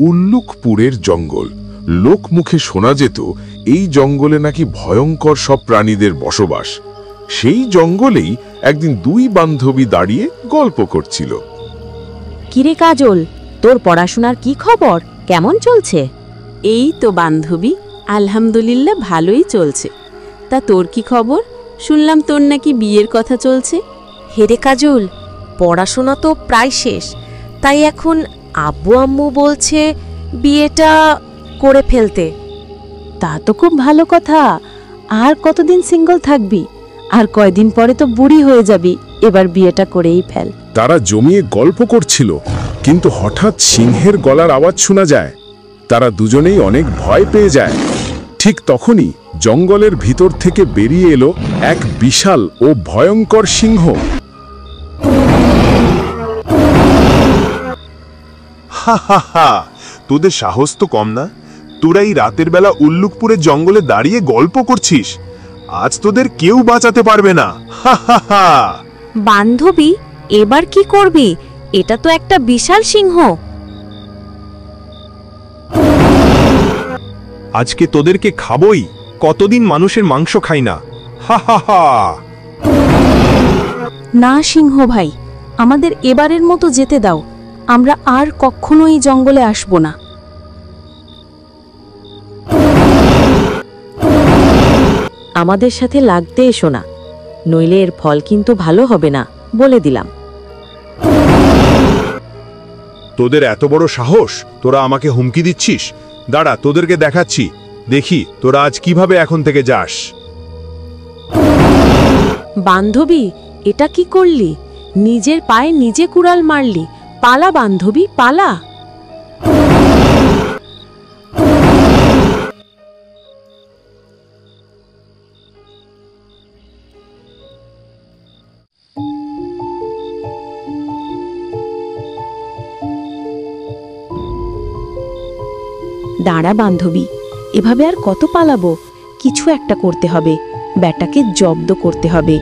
উল্লুকপুরের জঙ্গল। লোকমুখে শোনা যেত এই জঙ্গলে নাকি ভয়ঙ্কর সব প্রাণীদের বসবাস। সেই জঙ্গলেই একদিন দুই বান্ধবী দাঁড়িয়ে গল্প করছিল। কিরে কাজল, তোর পড়াশোনার কি খবর? কেমন চলছে? এই তো বান্ধবী, আলহামদুলিল্লাহ ভালোই চলছে। তা তোর কি খবর? শুনলাম তোর নাকি বিয়ের কথা চলছে। হেরে কাজল, পড়াশোনা তো প্রায় শেষ, তাই এখন আব্বু আম্মু বলছে বিয়েটা করে ফেলতে। তা তো খুব ভালো কথা। আর কতদিন সিঙ্গল থাকবি? আর কয়দিন পরে তো বুড়ি হয়ে যাবি, এবার বিয়েটা করেই ফেল। তারা জমিয়ে গল্প করছিল, কিন্তু হঠাৎ সিংহের গলার আওয়াজ শোনা যায়। তারা দুজনেই অনেক ভয় পেয়ে যায়। ঠিক তখনই জঙ্গলের ভিতর থেকে বেরিয়ে এলো এক বিশাল ও ভয়ঙ্কর সিংহ। হা হা হা, তোদের সাহস তো কম না। তোরা এই রাতের বেলা উল্লুকপুরের জঙ্গলে দাঁড়িয়ে গল্প করছিস। আজ তোদের কেউ বাঁচাতে পারবে না। হা হা হা। বান্ধবী, এবার কি করবি? এটা তো একটা বিশাল সিংহ। আজকে তোদেরকে খাবই। কতদিন মানুষের মাংস খাই না। হা হা হা। না সিংহ ভাই, আমাদের এবারের মতো যেতে দাও। আমরা আর কখনো এই জঙ্গলে আসব না। আমাদের সাথে লাগতে এসো না, নইলে এর ফল কিন্তু ভালো হবে না, বলে দিলাম। তোদের এত বড় সাহস, তোরা আমাকে হুমকি দিচ্ছিস? দাঁড়া, তোদেরকে দেখাচ্ছি। দেখি তোরা আজ কিভাবে এখন থেকে যাস। বান্ধবী, এটা কি করলি? নিজের পায়ে নিজে কুড়াল মারলি। পালা বান্ধবী, পালা। দাঁড়া বান্ধবী, এভাবে আর কত পালাবো? কিছু একটা করতে হবে, ব্যাটাকে জব্দ করতে হবে।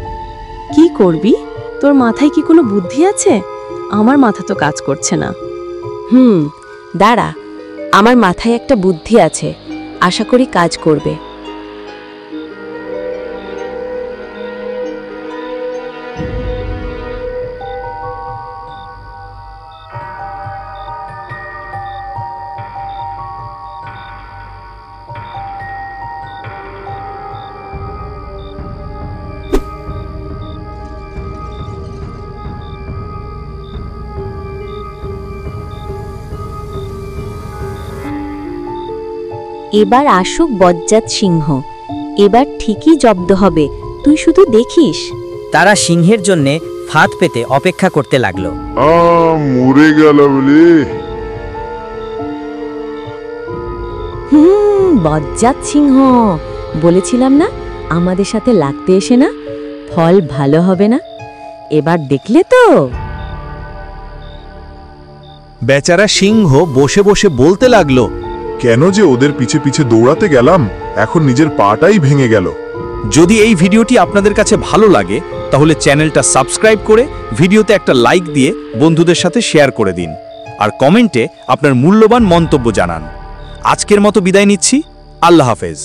কি করবি? তোর মাথায় কি কোনো বুদ্ধি আছে? আমার মাথা তো কাজ করছে না। দাঁড়া, আমার মাথায় একটা বুদ্ধি আছে, আশা করি কাজ করবে। এবার আসুক বজ্জাত সিংহ, এবার ঠিকই জব্দ হবে, তুই শুধু দেখিস। তারা সিংহের জন্যে ফাঁদ পেতে অপেক্ষা করতে লাগলো। মরে গেল বলে। বজ্জাত সিংহ, বলেছিলাম না আমাদের সাথে লাগতে এসে না, ফল ভালো হবে না। এবার দেখলে তো। বেচারা সিংহ বসে বসে বলতে লাগলো, কেন যে ওদের পিছে পিছে দৌড়াতে গেলাম, এখন নিজের পাটাই ভেঙে গেল। যদি এই ভিডিওটি আপনাদের কাছে ভালো লাগে তাহলে চ্যানেলটা সাবস্ক্রাইব করে ভিডিওতে একটা লাইক দিয়ে বন্ধুদের সাথে শেয়ার করে দিন, আর কমেন্টে আপনার মূল্যবান মন্তব্য জানান। আজকের মতো বিদায় নিচ্ছি। আল্লাহ হাফেজ।